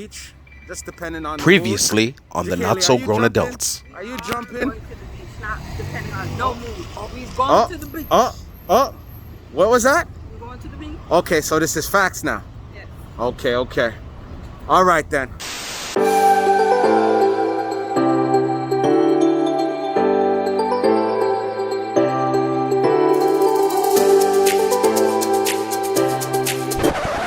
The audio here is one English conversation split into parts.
beach, just depending on Previously on the Not So Grown Adults. Are you jumping? Going to the beach, not depending on no mood. We're going to the beach. What was that? We're going to the beach. Okay, so this is facts now. Yes. Okay. All right then.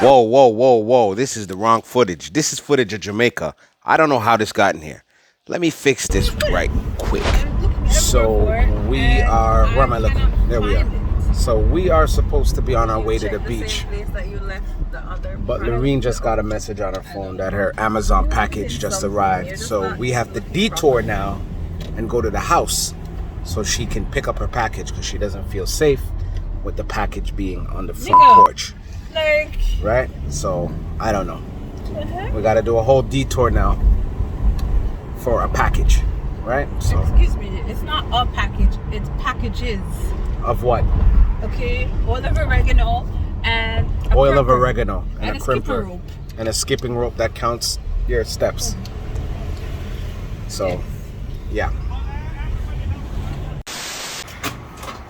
Whoa. This is the wrong footage. This is footage of Jamaica. I don't know how this got in here. Let me fix this right quick. So we are, where am I looking? There we are. So we are supposed to be on our way to the beach. But Lorene just got a message on her phone that her Amazon package just arrived. So we have to detour now and go to the house so she can pick up her package because she doesn't feel safe with the package being on the front porch. Right? So, I don't know. We got to do a whole detour now for a package. Right? So. Excuse me, it's not a package, it's packages. Of what? Okay, oil of oregano and oil of oregano and a crimper rope. And a skipping rope that counts your steps. So, yeah.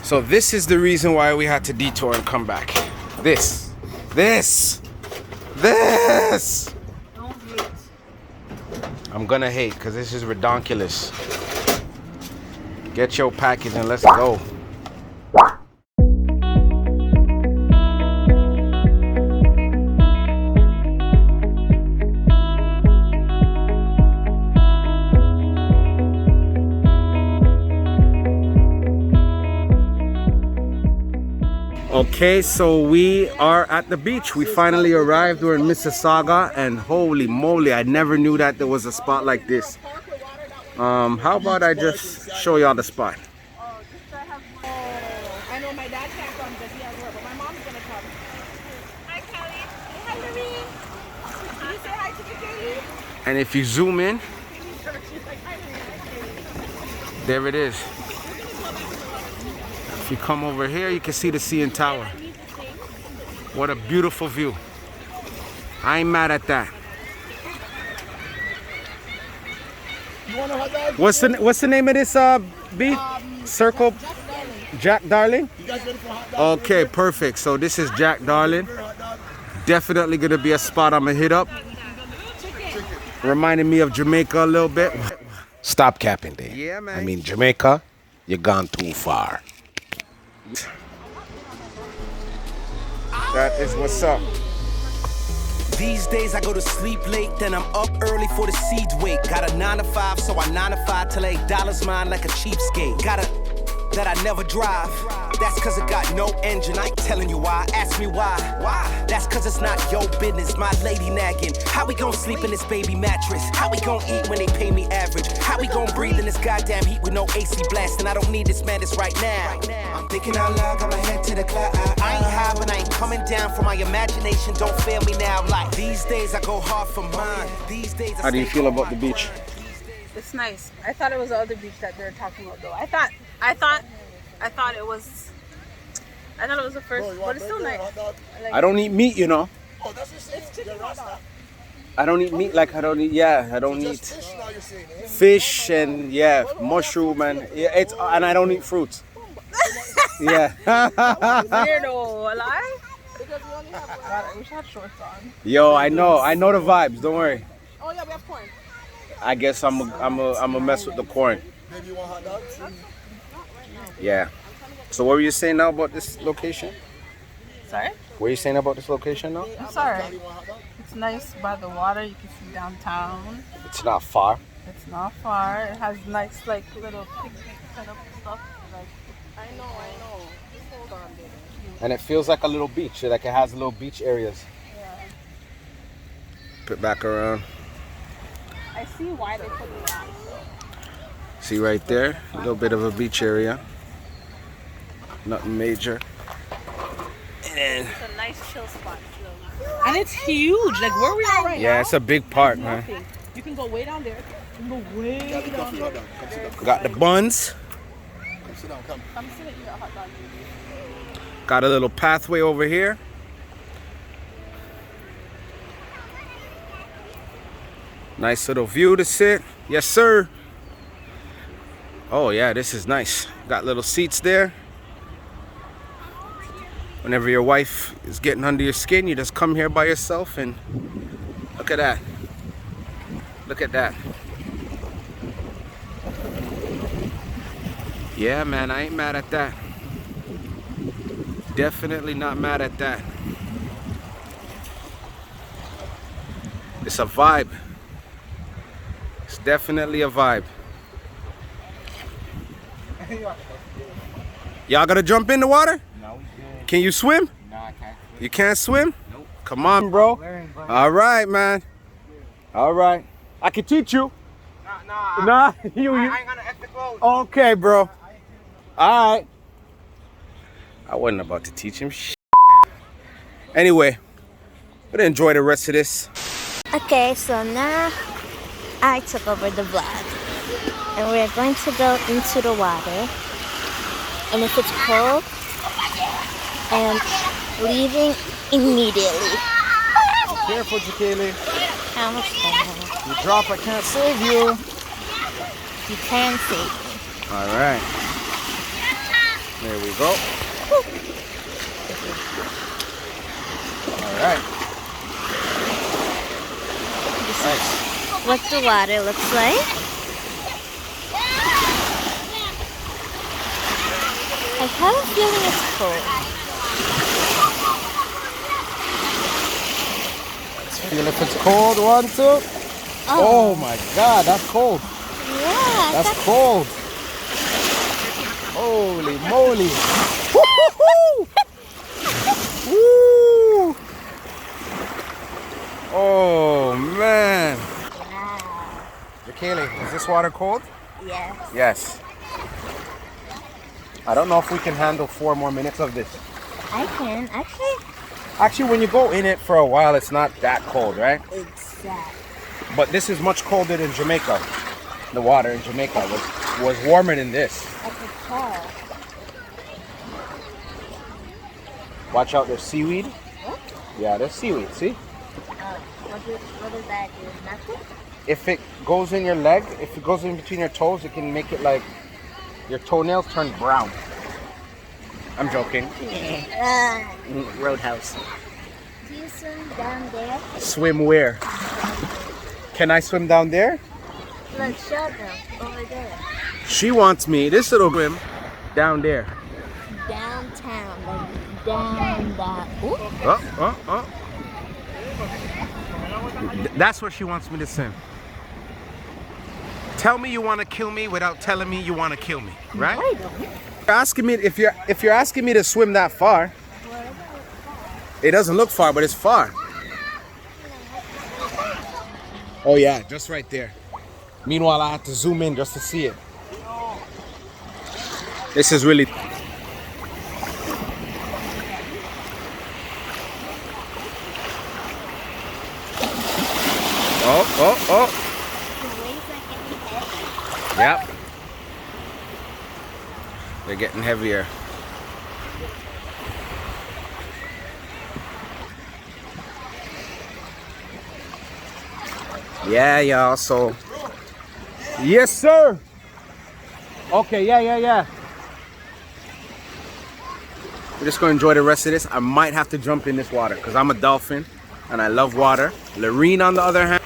So this is the reason why we had to detour and come back. This. Don't hate. I'm gonna hate because this is redonkulous. Get your package and let's go. Okay, so we are at the beach. We finally arrived. We're in Mississauga, and holy moly, I never knew that there was a spot like this. How about I just show y'all the spot? I know my dad can't come because he has work, but my mom's gonna come. Hi, Kelly. Hi, Lorene. Can you say hi to the Kelly? And if you zoom in, there it is. If you come over here, you can see the CN Tower. What a beautiful view. I ain't mad at that. What's the name of this B? Circle? Jack Darling? Okay, perfect. So this is Jack Darling. Definitely gonna be a spot I'm gonna hit up. Reminding me of Jamaica a little bit. Stop capping there. Yeah, man. I mean, Jamaica, you've gone too far. That is what's up. These days I go to sleep late, then I'm up early for the seeds wake. Got a 9 to 5, so I 9 to 5 till $8 mine like a cheapskate. Got a that I never drive. That's cause it got no engine. I ain't telling you why. Ask me why. That's cause it's not your business. My lady nagging. How we gon' sleep in this baby mattress? How we gon' eat when they pay me average? How we gon' breathe in this goddamn heat with no AC blasting? I don't need this madness right now. I'm thinking out loud, got my head to the cloud. I ain't high, but I ain't coming down from my imagination. Don't fail me now. Like these days I go hard for mine. These days How do you feel about the beach? It's nice. I thought it was the other beach that they're talking about though. I thought it was the first, but it's still nice. I don't eat meat, you know. Oh, that's what you're saying? It's chicken hot. I don't eat meat like I don't eat Fish now you're saying, eh? fish and mushroom and and I don't eat fruits. Yeah. Weirdo, lie? Because we only have God, I wish I had shorts on. Yo, I know the vibes. Don't worry. Oh yeah, we have corn. I guess I'm a mess with the corn. Maybe you want hot dogs? Yeah. So what were you saying now about this location? Sorry? What were you saying about this location now? I'm sorry. It's nice by the water. You can see downtown. It's not far. It's not far. It has nice like little picnic set up stuff. Like I know. Just hold on, baby. And it feels like a little beach. Like it has little beach areas. Yeah. Put back around. I see why they put it on. See right there, a little bit of a beach area. Nothing major. And it's a nice chill spot. And it's huge. Like where we are right now. Yeah, it's a big park, man. You can go way down there. You can go way down there. Got the buns. Come sit down, come. Come sit and eat a hot dog. Got a little pathway over here. Nice little view to sit. Yes, sir. Oh, yeah, this is nice. Got little seats there. Whenever your wife is getting under your skin, you just come here by yourself and look at that. Look at that. Yeah, man, I ain't mad at that. Definitely not mad at that. It's a vibe. It's definitely a vibe. Y'all gonna jump in the water? No, we good. Can you swim? No, I can't. You can't swim? Nope. Come on, bro. All right, man. All right. I can teach you. Nah, you. I ain't gonna have to close. Okay, bro. All right. I wasn't about to teach him. Anyway, we're gonna enjoy the rest of this. Okay, so now I took over the vlog. And we're going to go into the water. And if it's cold, I am leaving immediately. Careful, Jaqueline. How much time? You drop, I can't save you. You can save me. All right. There we go. All right. Nice. What the water looks like. I have a feeling it's cold. Let's feel if it's cold. 1, 2. Oh my God, that's cold. Yeah, That's cold. Holy moly. Woo! Oh man. Jaqueline, is this water cold? yes. Yes. I don't know if we can handle 4 more minutes of this. I can actually. Actually, when you go in it for a while, it's not that cold, right? Exactly. But this is much colder than Jamaica. The water in Jamaica was warmer than this. I could tell. Watch out, there's seaweed. What? Yeah, there's seaweed, see? What does that do? Nothing? If it goes in your leg, if it goes in between your toes, it can make it like your toenails turn brown. I'm joking. Roadhouse. Do you swim down there? Swim where? Can I swim down there? Look, show them. Over there. She wants me. This little swim down there. Downtown. Like down that. Ooh. That's where she wants me to swim. Tell me you want to kill me without telling me you want to kill me, right? I don't. You're asking me if you're asking me to swim that far. It doesn't look far, but it's far. Oh yeah, just right there. Meanwhile, I have to zoom in just to see it. This is really. Oh. Yep. They're getting heavier. Yeah, y'all, so. Yes, sir. Okay, yeah. We're just gonna enjoy the rest of this. I might have to jump in this water because I'm a dolphin and I love water. Lorene, on the other hand.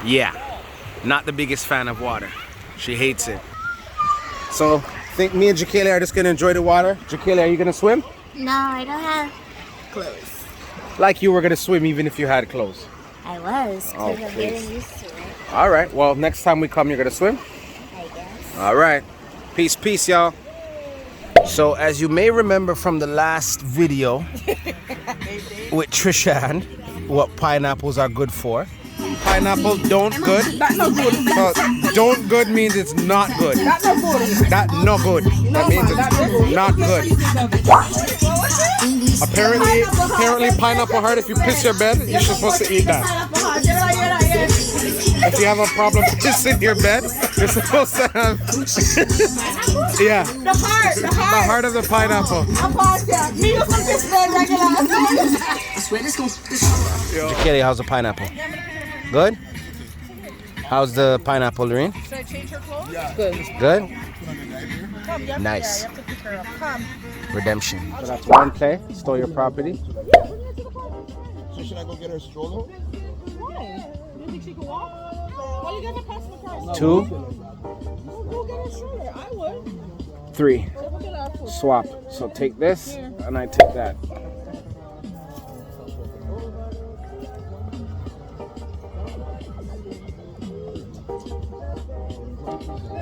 Yeah, not the biggest fan of water. She hates it. So, think me and Jaqueline are just gonna enjoy the water. Jaqueline, are you gonna swim? No, I don't have clothes. Like you were gonna swim even if you had clothes. I was, Oh, because I'm please. getting used to it, All right, well, next time we come, you're gonna swim? I guess. All right. Peace, y'all. So, as you may remember from the last video with Trishan, what pineapples are good for. Pineapple don't good. That no good. So, don't good means it's not good. That no good. That no good. That means it's not good. Apparently pineapple hurt. If you piss your bed, you're supposed to eat that. If you have a problem pissing your bed, you're supposed to have Yeah. The heart. The heart of the pineapple. Me use some fish bread regular. Kitty, how's the pineapple? Good? How's the pineapple, Lorene? Should I change her clothes? Good? Come, you have Nice. To, you have to pick her up. Come. Redemption. So that's one play. Stole your property. So should I go get her stroller? Why? You think she can walk? Why you gotta pass the car? 2, Go get her stroller. I would. 3. So look at our food. Swap. So take this and I take that.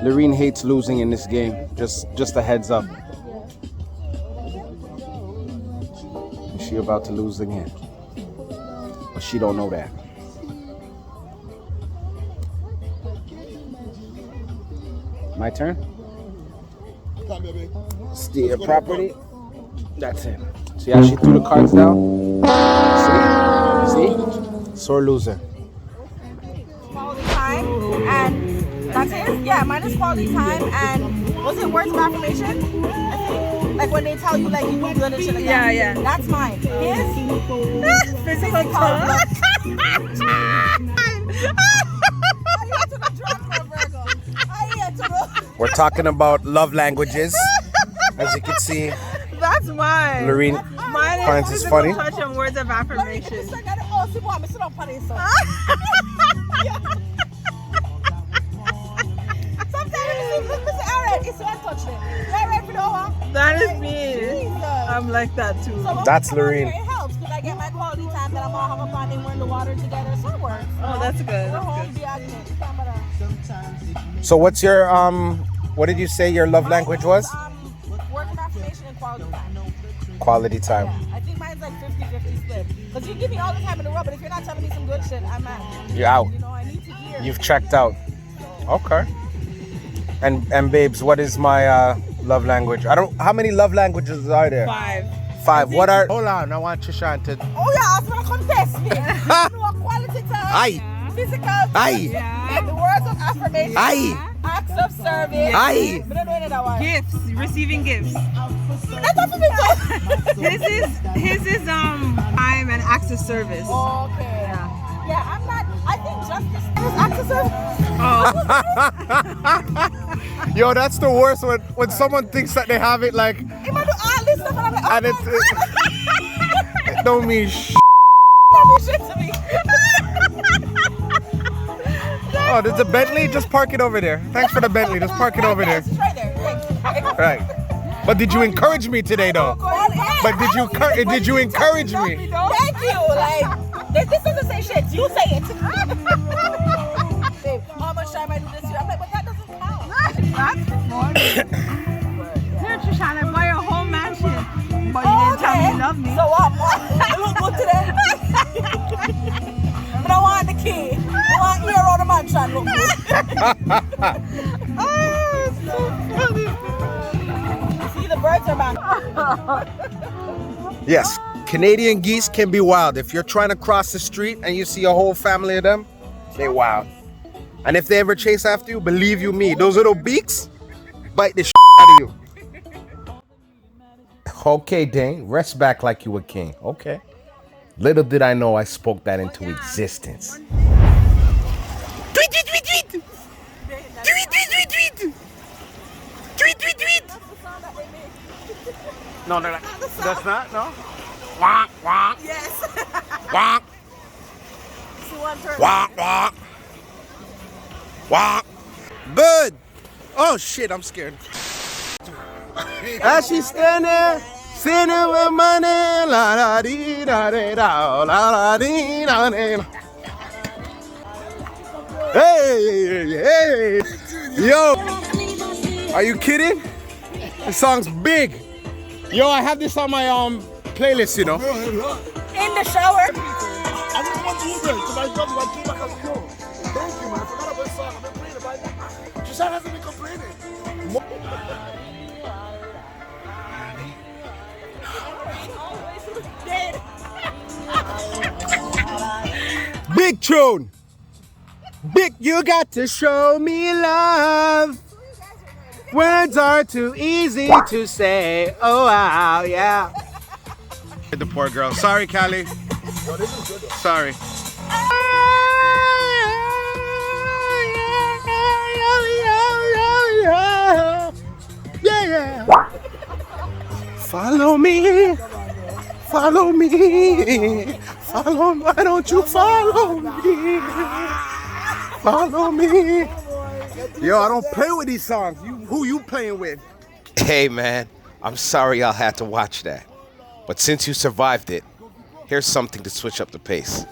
Lorene hates losing in this game. Just a heads up. Is she about to lose again? But she don't know that. My turn? Come, baby. Steal your property. That's it. See how she threw the cards down? See? Sore loser. Quality time and that's it. Yeah, mine is quality time and was it words of affirmation? I think like when they tell you like you do good and shit like that. Yeah. That's mine. His physical touch. We're talking about love languages. As you can see, That's mine. Lorene Mine finds this funny. touch and words of affirmation. That is me. I'm like that too. That's Lorene. It helps because I get my quality time that I'm all have a fun and we're in the water together. So it works. Oh, that's good. We're home, That's be active. So what's your what did you say your love language was? Words of affirmation and quality time. Quality time. I think mine's like 50-50 split. Because you give me all the time in the row, but if you're not telling me some good shit, I'm out. You're out. You know, I need to hear. You've checked out. Okay. And babes, what is my love language? I don't. How many love languages are there? 5. 5. What are? Hold on, I want Trishan to. Oh yeah, I was gonna contest me. You know, quality time. Aye. Physical. Aye. Yeah. The words of affirmation. Aye. Acts of service. Aye. We don't know any of that one. Gifts, receiving gifts. That's not for me too. His is time and acts of service. Okay. Yeah, I'm not. I think justice is acts of service. Yo, that's the worst when someone thinks that they have it like, If I do all this stuff and I'm like, and it don't mean shit to me. Oh, there's a Bentley. Just park it over there. Thanks for the Bentley. Just park it over there. It's right there. Right. But did you encourage me today, though? But did you encourage me? Thank you. Like, this doesn't say shit. You say it. Babe, how much time I do this year? I'm like, but that doesn't count. That's more. Here, Trishan, I buy a whole mansion. But you didn't tell me you love me. So what? I look good today. But I want the key. I want here on the mansion. Look good. Oh, so funny. See, the birds are back. Yes. Canadian geese can be wild. If you're trying to cross the street and you see a whole family of them, they wild. And if they ever chase after you, believe you me, those little beaks bite the shit out of you. Okay, Dane, rest back like you a king. Okay. Little did I know I spoke that into existence. Tweet, tweet, tweet, tweet. Tweet, tweet, tweet, tweet. Tweet, tweet, tweet. No, that's not. No. Wah, wah. Yes. Wah, See one turn. wah, wah. Wah. Good. Oh shit, I'm scared. As she's standing there, sitting with money, la la dee da dee da, la la dee da dee. Hey, hey, yo, are you kidding? This song's big. Yo, I have this on my playlist, you know. In the shower. I didn't want to Uber because I dropped my key back at the door. Thank you, man. I forgot about the song. I've been playing about it. Trishan hasn't been complaining. Big tune. Big, you got to show me love. Words are too easy to say. Oh, wow, yeah. The poor girl. Sorry, Callie. Sorry. Yeah. Follow me. Follow me. Follow. Why don't you follow me? Follow me. Yo, I don't play with these songs. Who you playing with? Hey, man, I'm sorry I'll have to watch that. But since you survived it, here's something to switch up the pace.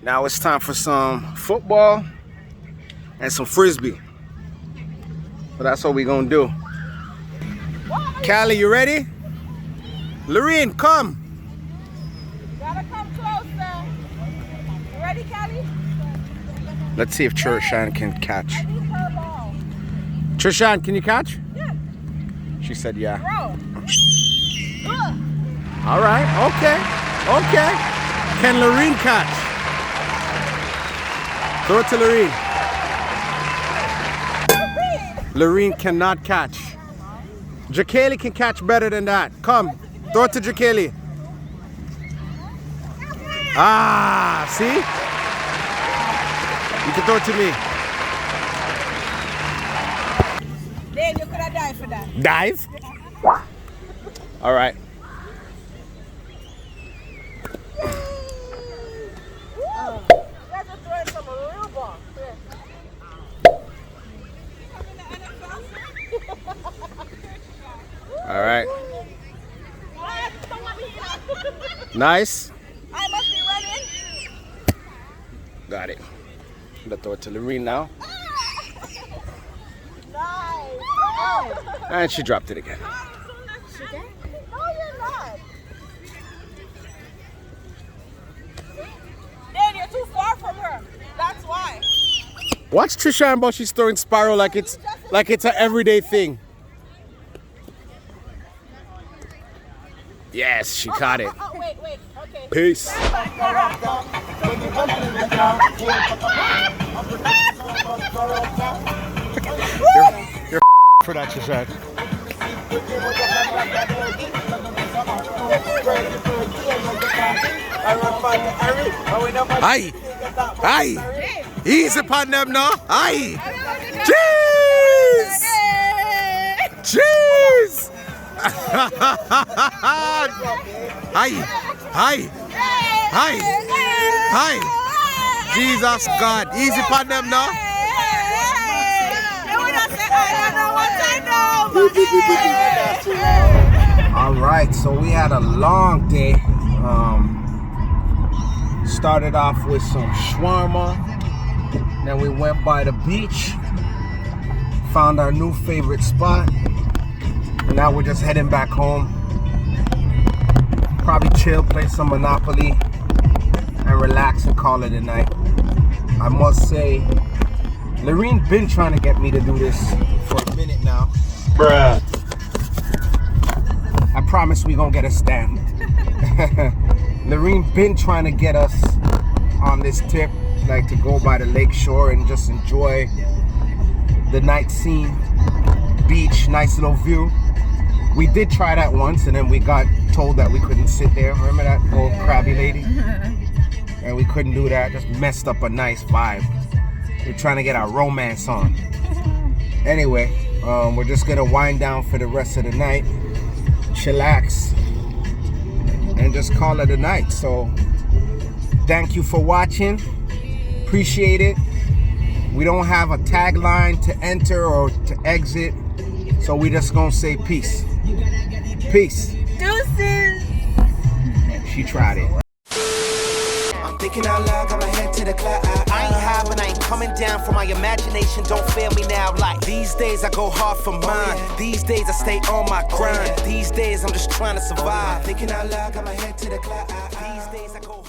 Now it's time for some football and some frisbee. So that's what we're gonna do. Callie, you ready? Lorene, come. Gotta come closer. You ready, Callie? Let's see if Trishan can catch. I need her ball. Trishan, can you catch? Yeah. She said yeah. Bro. Ugh. All right, okay. Can Lorene catch? Throw it to Lorene. Lorene cannot catch. Jacaylee can catch better than that. Come, throw it to Jacaylee. Ah, see? You can throw it to me. Then you could have died for that. Dive? All right. All right. Nice. I must be running. Got it. Let's throw it to Lorene now. Nice. And she dropped it again. She did? No, you're not. Dan, you're too far from her. That's why. Watch Trisha and she's throwing spiral like it's an everyday thing. Yes, she caught it. Oh, wait. Okay. Peace. You're for that, Trisha. Aye. Easy upon them now. Aye. Cheese. Hi. Jesus God. Easy upon them now. All right, so we had a long day. Started off with some shawarma. Then we went by the beach. Found our new favorite spot. And now we're just heading back home. Probably chill, play some Monopoly, and relax and call it a night. I must say, Lorene been trying to get me to do this for a minute now. Bruh. I promise we gonna get a stand. Lorene been trying to get us on this tip, like to go by the lake shore and just enjoy the night scene, beach, nice little view. We did try that once and then we got told that we couldn't sit there. Remember that old crabby lady? And we couldn't do that, just messed up a nice vibe. We're trying to get our romance on. Anyway, we're just gonna wind down for the rest of the night, chillax, and just call it a night. So thank you for watching, appreciate it. We don't have a tagline to enter or to exit, so we just gonna say peace. Peace. Deuces. She tried it. I'm thinking out loud, got my head to the cloud. I ain't high, but I ain't coming down from my imagination. Don't fail me now. Like these days, I go hard for mine. These days, I stay on my grind. These days, I'm just trying to survive. Thinking out loud, got my head to the cloud. These days, I go